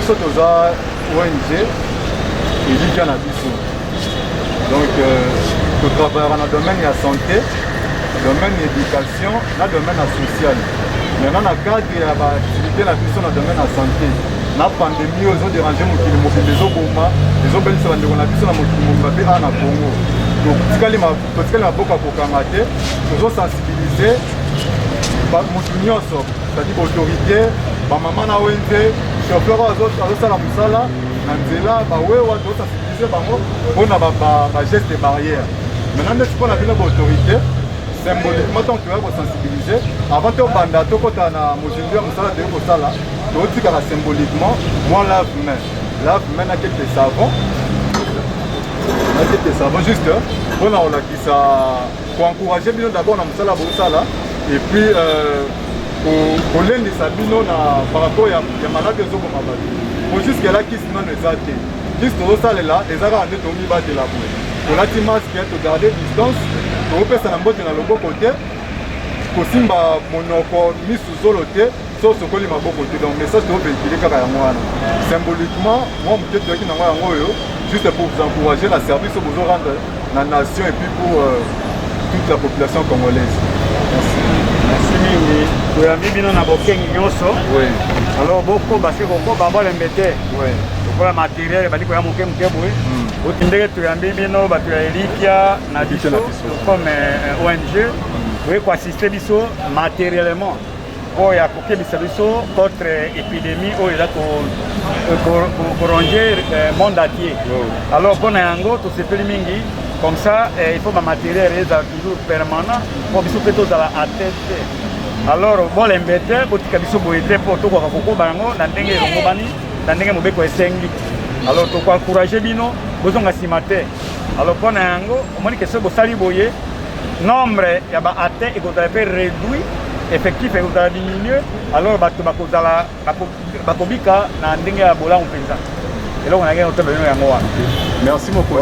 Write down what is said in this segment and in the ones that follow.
biso toza ONG elika na biso. Donc tu travailleras dans le domaine de la santé, domaine de l'éducation, dans le domaine social. Maintenant, dans le cadre de l'activité dans le domaine de la santé, la pandémie, ils ont dérangé les Obama, les Obélis, les Obélis, na Congo. Donc, si les autorités, nous ont sensibilisé c'est-à-dire l'autorité, maman na ONG, chauffeur à la musala, Nanzela, Bawewa, doit sensibiliser pour les gestes de barrière. Maintenant, si on a une autorité, symboliquement, tant que tu vas sensibiliser, avant de banda, tu as un musala, tu as symboliquement, moi lave-main. Lave-main, il y a quelques savons. Juste pour encourager d'abord dans musala musala et puis pour l'aider par rapport à la maladie de Zomabadi. Pour jusqu'à là qui se met les athées. Juste au salle là, les arabes ont mis bas de la boue. Pour la timasse qui est de garder distance, pour faire ça dans le bon côté, pour simba monoko mis sous zoloté, sauf ce qu'on m'a beaucoup côté. Donc message de véhiculer car symboliquement, moi je suis juste pour vous encourager la service que vous rendre la nation et puis pour toute la population congolaise. Merci. Merci mingi. Tuyambi bino na bokengi nyonso. Oui. Alors beaucoup parce que beaucoup baba lembete. Oui. Pour la matériel bali ko ya moke moke boy. Otindeke tuyambi bino batu ya Elikia na biso comme ONG. Oui ko assister biso matériellement. Pour ya kokebisa biso contre épidémie o ila ko ronger monde entier. Alors pour na yango to sepeli mingi. Comme ça, il faut que le matériel soit toujours permanent pour que les gens soient à tête. Alors, bon, les méthodes, pour que les gens soient pour tout le monde, alors, il faut encourager les gens, ils ont assimaté. Alors, pour nous, on dit que ce nombre est réduit, effectif est diminué, alors, il faut que merci beaucoup.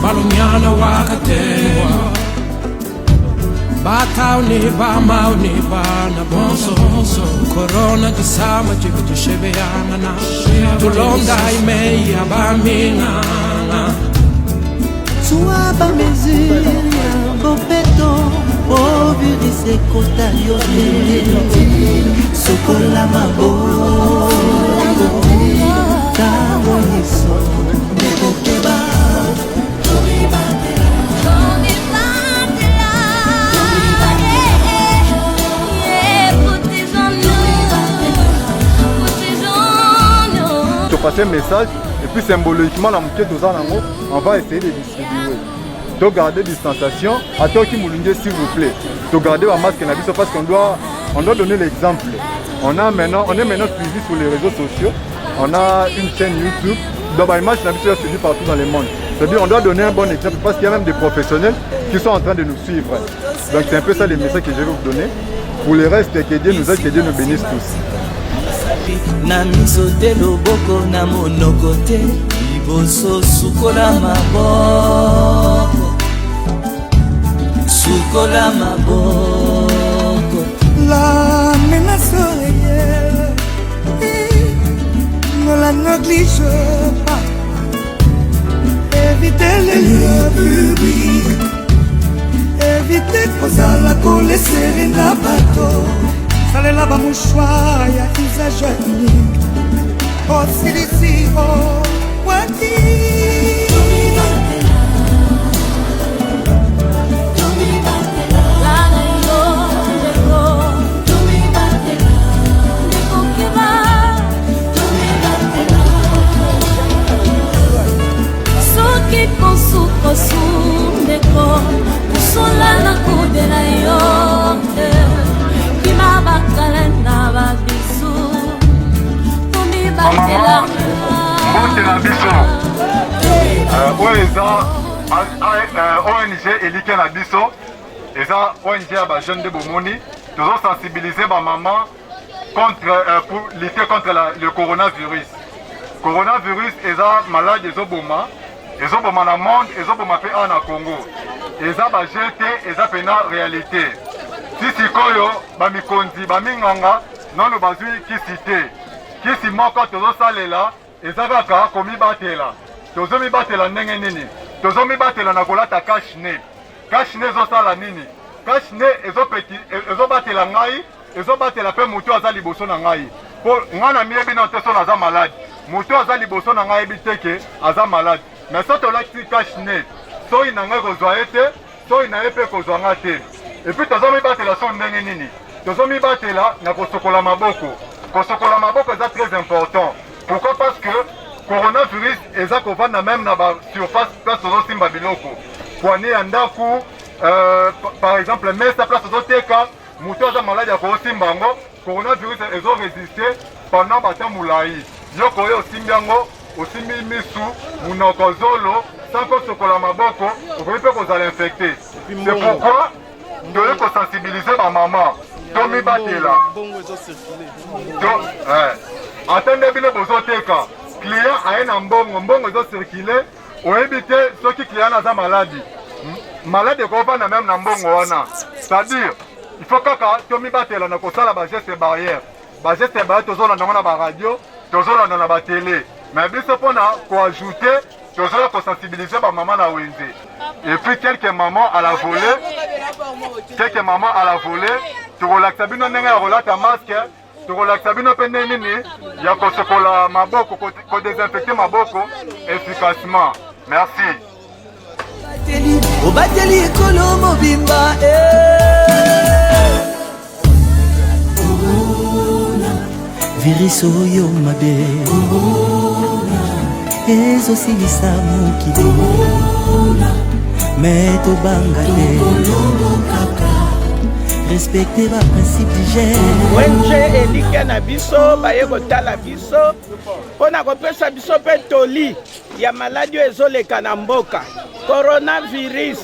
Balumiana wakatewa Batao niba mau niba na bonso Corona kisama chivitu shebeana na Tulonga imeya baminga Suaba mezuria bopeto Ovirise kota yote Sokola mabo Tawo niso Nebokeba passer un message et puis symboliquement la moitié de on va essayer de distribuer. De garder distanciation, à toi qui m'oubliez s'il vous plaît. De garder la masque parce qu'on doit donner l'exemple. On est maintenant suivi sur les réseaux sociaux. On a une chaîne YouTube. Donc la image est suivie partout dans le monde. C'est-à-dire on doit donner un bon exemple parce qu'il y a même des professionnels qui sont en train de nous suivre. Donc c'est un peu ça les messages que je vais vous donner. Pour le reste, que Dieu nous aide, que Dieu nous bénisse tous. Na miso te loboko na monoko te liboso sukola maboko sukola maboko la menace réelle ne la néglige pas évitez les lieux publics évitez kozala kolesere na bato salela ba mouchoir ya usage unique osilisi wati ONG Elike na biso eza ONG ya ba jeune de Bomoni toujours sensibiliser ba maman contre pour lutter contre le coronavirus. Coronavirus eza malade ezoboma na monde ezoboma pe na Congo. Eza ba jeté eza pena réalité. Sisi koyo ba mikonzi ba minganga nono bazui kisite. Kisi moko tozo salela eza kaka komi batela. Tozo mi batela ndenge nini? Tozo mi batela na kolata cache-nez. Cache-nez zo sala nini? Cache-nez ezo batela ngai, ezo batela pe mutu aza liboso na ngai. Po ngana miyebi na teso na za malade. Mutu aza liboso na ngai biteke aza malade. Mais soto lati cache-nez. So ina ngai kozwa ete, so ina epe kozwa ngate. Et puis tozo mi batela so ndenge nini? Tozo mi batela na kosokola maboko. Kosokola maboko eza très important. Pourquoi? Parce que coronavirus eza kovanda même na ba surface place tozo simba biloko. Poignée ya ndaku, par exemple mesa place tozo teka, mutu aza malade ya kosimba yango, coronavirus ezo résister pendant bata mulai. Yoko oyo osimbi yango, osimbi misu, munoko zolo, sans kosokola maboko, okoki pe kozala infecté. C'est pourquoi toye kosensibiliser ba maman. Tomi batela. Attendez bino bozo teka. Client aye na mbongo ezo circuler, oyebi te soki client aza maladi. Malade kovanda même na mbongo wana. C'est-à-dire, il faut kaka tomi batela na kosala ba geste barrière. Ba geste barrière tozolanda na ba radio, tozolanda na ba télé. Mais biso pona ko ajouter, tozola ko sensibiliser ba maman na wenze. Et puis quelques mamans à la volée, tu relaxes bino ndenge ya kolata masque. Tokolaxa bino pe nini ya kosokola maboko ko désinfecter maboko efficacement. Merci. Obateli ekolo mobimba virus oyo mabe ezosilisa mokili me tobanga te respecter ba principe d'hygiène. ONG Elike na biso baye kotala biso pona kopesa biso pe toli ya maladi ezoleka na mboka coronavirus.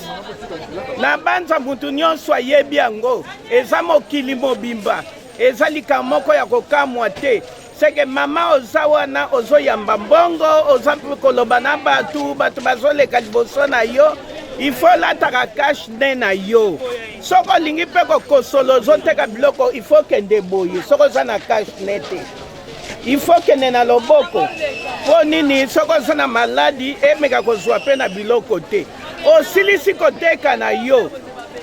Na banza mutu nyonso ayebi yango eza mokili mobimba eza lika moko ya kokamwa te. Seke mama oza wana ozoyamba mbongo oza koloba na batu bazoleka liboso na yo. Il faut la cache-nez na yo. Soko lingi pe ko kosolo zoteka biloko il faut que ndeboye. Soko za na cache-nez te. Il faut que na loboko. Po nini soko za na maladi emeka kozwa pe na biloko te. Osilisi koteka na yo.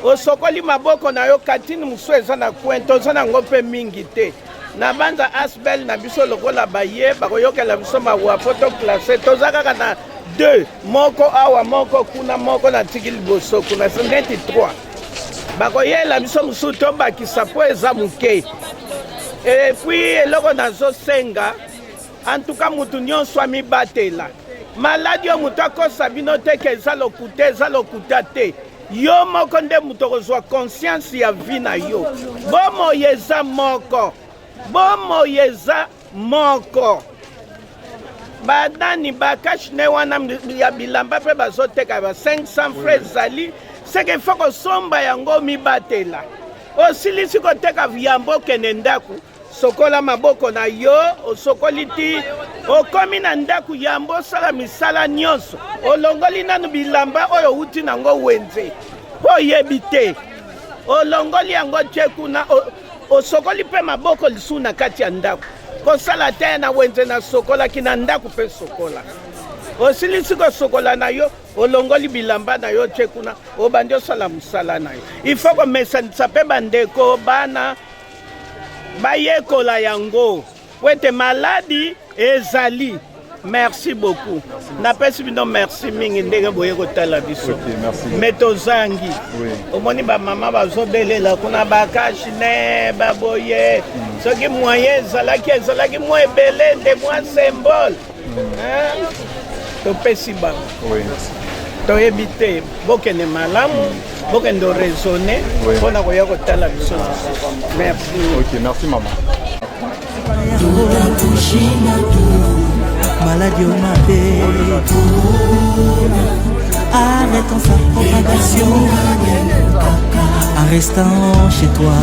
Osokoli maboko na yo katini musu eza na kwento za na ngope mingi te. Na banza asbel na biso lokola baye bakoyokela biso mawa photo classé tozaka na 2 moko awa moko kuna moko na tiki liboso kuna 53 bakoyela biso musu tobakisa po eza muke. Et puis eloko nazosenga en tout cas mutu nyonso amibatela maladi yo mutu akosa bino te ke eza lokuta te yo moko nde mutu okozwa conscience ya vi na yo bomoyeza moko badani bakashne wana ya bilamba pe bazoteka ba 500 francs ezali seke fo kosomba yango mibatela osilisi koteka yambo kende ndaku sokola maboko na yo osokoli ti okomi na ndaku yambo osala misala nyonso olongoli nanu bilamba oyo uti nango wenze oyebi te olongoli yango tie kuna osokoli pe maboko lisu na kati ya ndaku kosala te na wenze na sokola kina ndaku pe sokola osilisi kosokola na yo olongoli bilamba na yo tie kuna obandi osala musala na yo ifo komesanisa pe bandeko bana bayekola yango wete maladi ezali. Merci beaucoup. Napesi bino merci mingi ndenge boye kotala biso. Metozangi. Omoni ba mama bazobelela kuna bakashne baboye. Soki moyen ezalaki mo ebele nde mwa symbole. Topesi bango. Toyebi te bokende malamu bokende raisonner mpona koya kotala biso. Merci. Ok, merci maman. maladie au mabé. Arrêtons sa propagation en restant chez toi.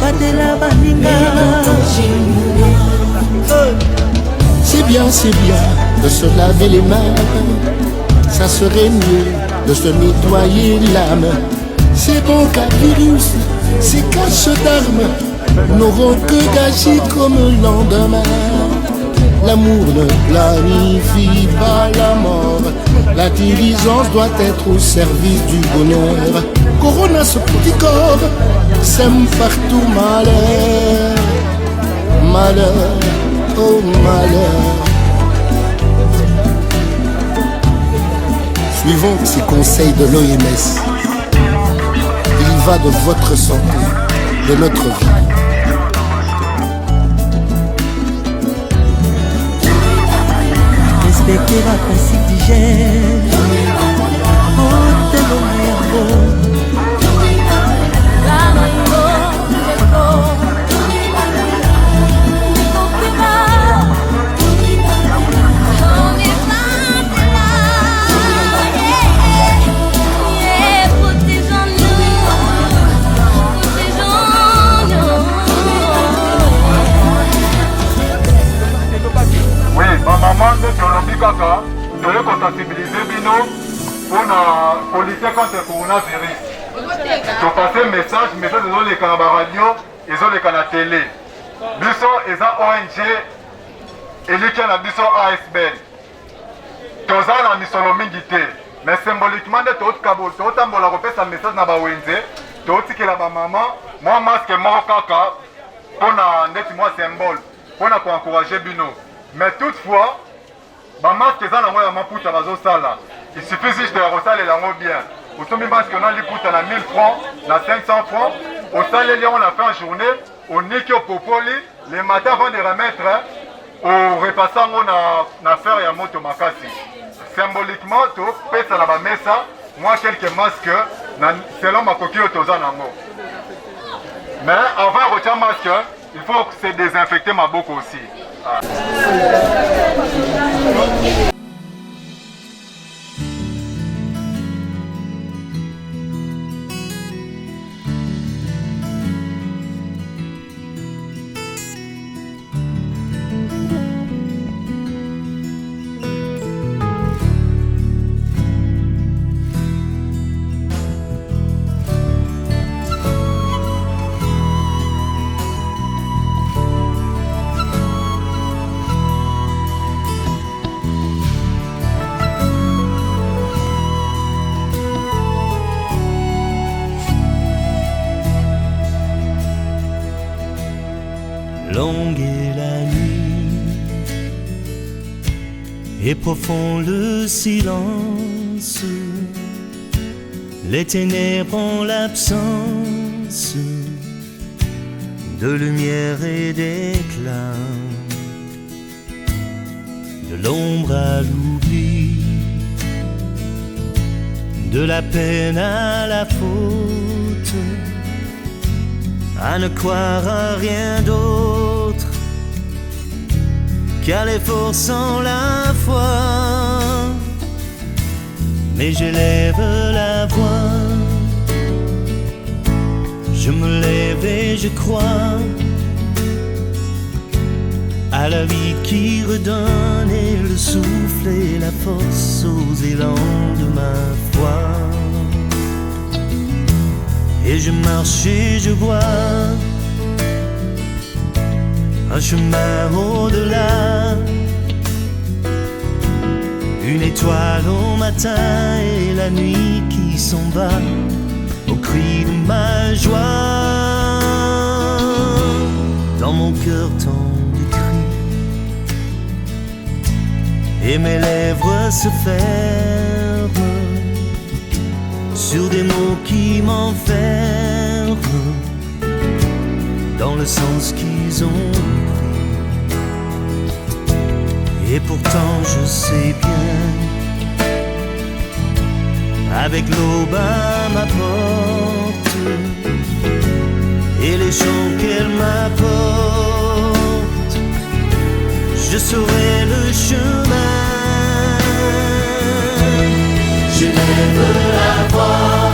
Pas de la baninga. C'est bien de se laver les mains. Ça serait mieux de se nettoyer l'âme. C'est bon qu'un virus, ces caches d'armes n'auront que gâché comme le lendemain. L'amour ne planifie pas la mort. L'intelligence doit être au service du bonheur. Corona, ce petit corps, sème partout malheur. Malheur, oh malheur. Suivons ces conseils de l'OMS. Il va de votre santé, de notre vie. Respectez la principe d'hygiène. Oh, t'es le meilleur. Maman de Tolobi Kaka, de sensibiliser Bino pour lutter contre le coronavirus. Je passe un message de la radio et de la télé. Biso est un ONG et lui qui a biso ASBL. Tous en misolo mingité. Mais symboliquement de tout Kabul, tout en bola repère un message na ba ONG, tout qui la maman, moi masque moi Kaka pour na net moi symbole pour na encourager Bino. Mais toutefois, ma masque est dans la maputa bazo sala. Il suffit juste de resaler la bien. Au sommet masque on a les pouta na 1000 francs, na 500 francs. Au salaire on a fait en journée, on est au popoli, les matins avant de remettre au repassant on a fait à moto makasi. Symboliquement, tout pèse à la mesa, moi quelques masques, selon ma coquille au tozanango. Mais avant de retirer masque, il faut se désinfecter ma bouche aussi. Longue est la nuit et profond le silence. Les ténèbres ont l'absence de lumière et d'éclat, de l'ombre à l'oubli, de la peine à la faute, à ne croire à rien d'autre qu'à l'effort sans la foi. Mais j'élève la voix, je me lève et je crois à la vie qui redonne et le souffle et la force aux élans de ma foi. Et je marche et je vois un chemin au-delà, une étoile au matin et la nuit qui s'en bat au cri de ma joie. Dans mon cœur tant de cris et mes lèvres se ferment sur des mots qui m'enferment dans le sens qu'ils ont pris. Et pourtant je sais bien, avec l'aube à ma porte et les chants qu'elle m'apporte, je saurai le chemin. Je lève la voix,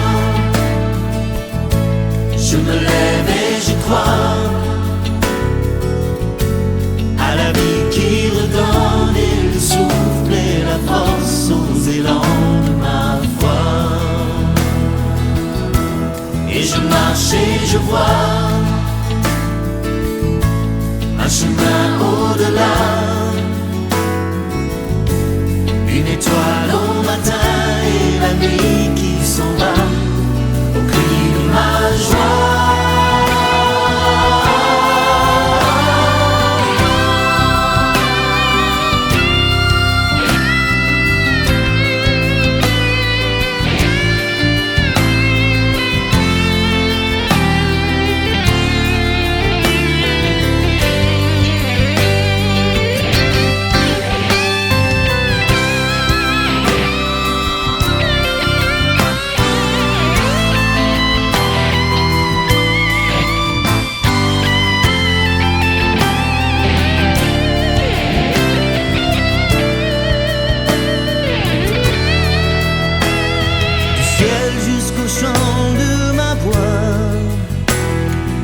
je me lève et je crois à la vie qui redonne et le souffle et la force aux élans de ma foi. Et je marche et je vois un chemin au-delà, une étoile au matin et la nuit qui s'en va au cri de ma joie.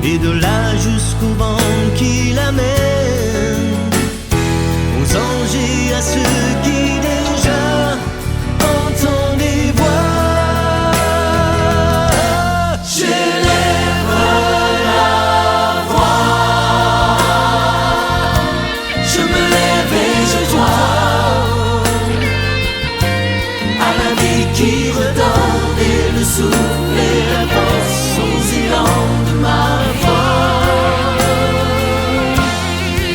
Et de là jusqu'au vent qui l'amène, aux anges et à ceux qui déjà entendent des voix. J'élève la voix, je me lève et je dois à la vie qui redonne et le souffle et la force aux élans de ma foi.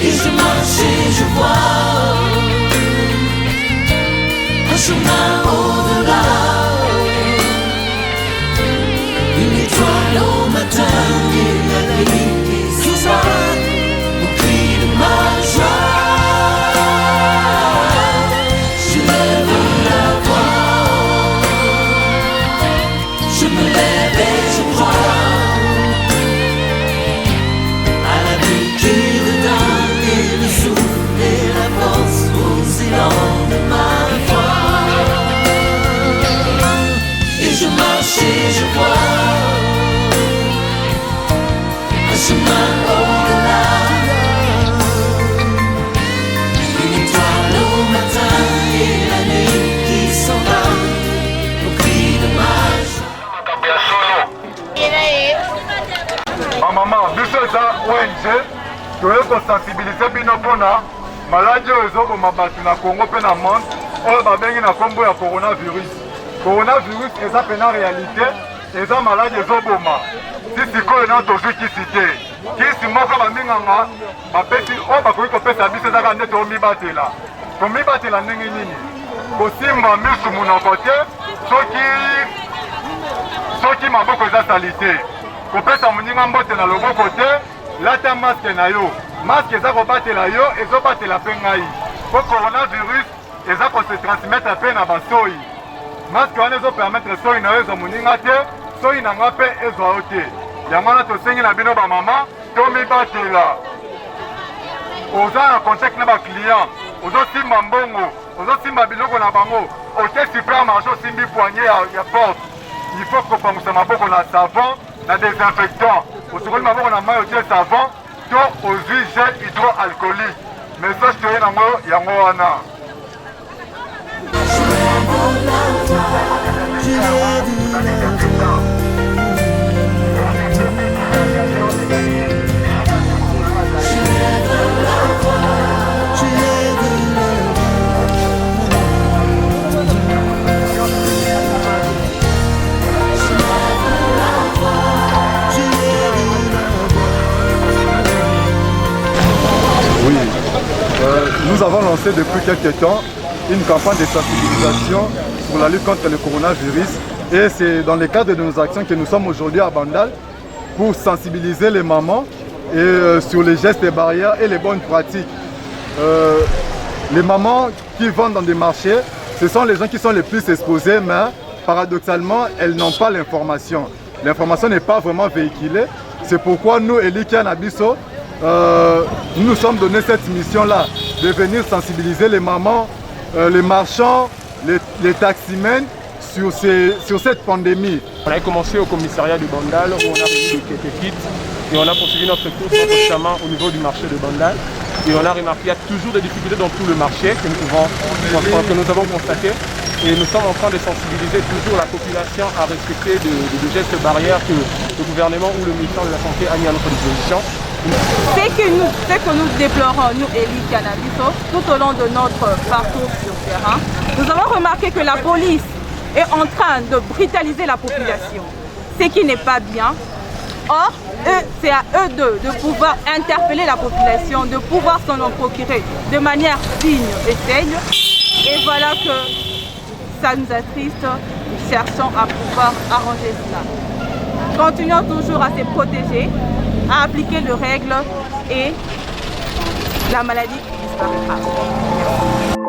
Et je marche et je vois un chemin au-delà, une étoile au matin et la nuit qui s'en va au cri de ma joie. Je lève la voix, je me lève et je crois à la vie qui redonne et le souffle et la force aux élans de ma foi. Et je marche et je vois un chemin au-delà, une étoile au matin et la nuit qui s'en va au cri de ma joie. Maman, biso eza ONG toye kosensibilize bino mpona maladi oyo ezoboma bato na Congo mpe na monde oyo babengi na nkombo ya coronavirus. Coronavirus eza pena réalité, eza maladi ezoboma. Si sikoyo na tozwi kisi te, kisi moko baminganga bapesi oyo bakoki kopesa biso ezaka nde tomibatela. Tomibatela ndenge nini? Kosimba misu monoko te soki maboko eza sali te. Kopesa moninga mbote na loboko te, lata maske na yo. Maske eza kobatela yo, ezobatela mpe ngai. Po coronavirus eza kose transmettre mpe na basoi. Maske wana ezopermettre soi na yo ezwa moninga te, soi na nga mpe ezwa yo te. Yango wana tosengi na bino bamama, tomibatela. Oza na contact na baklient, ozosimba mbongo, ozosimba biloko na bango, ote supermarché osimbi poignée ya porte. Il faut kopangwisa maboko na savon, na désinfectant. Osokoli maboko na mai otie savon, to ozwi gel hydroalcoolique. Message toye nango yango wana. Oui, nous avons lancé depuis quelques temps une campagne de sensibilisation pour la lutte contre le coronavirus et c'est dans le cadre de nos actions que nous sommes aujourd'hui à Bandal pour sensibiliser les mamans et sur les gestes barrières et les bonnes pratiques. Les mamans qui vendent dans des marchés, ce sont les gens qui sont les plus exposés, mais paradoxalement, elles n'ont pas l'information. L'information n'est pas vraiment véhiculée. C'est pourquoi nous, Elikia Nabiso, nous nous sommes donné cette mission-là, de venir sensibiliser les mamans, les marchands, les taximens sur cette pandémie. On a commencé au commissariat de Bandal où on a reçu quelques kits et on a poursuivi notre course constamment au niveau du marché de Bandal. Et on a remarqué qu'il y a toujours des difficultés dans tout le marché que nous avons constaté. Et nous sommes en train de sensibiliser toujours la population à respecter des gestes barrières que le gouvernement ou le ministère de la Santé a mis à notre disposition. Ce que nous déplorons, nous, Eli Cannabiso, tout au long de notre parcours sur terrain, nous avons remarqué que la police est en train de brutaliser la population, ce qui n'est pas bien. Or, c'est à eux de pouvoir interpeller la population, de pouvoir s'en procurer de manière digne et saigne. Et voilà que ça nous attriste, nous cherchons à pouvoir arranger cela. Continuons toujours à se protéger, à appliquer les règles et la maladie disparaîtra. Merci.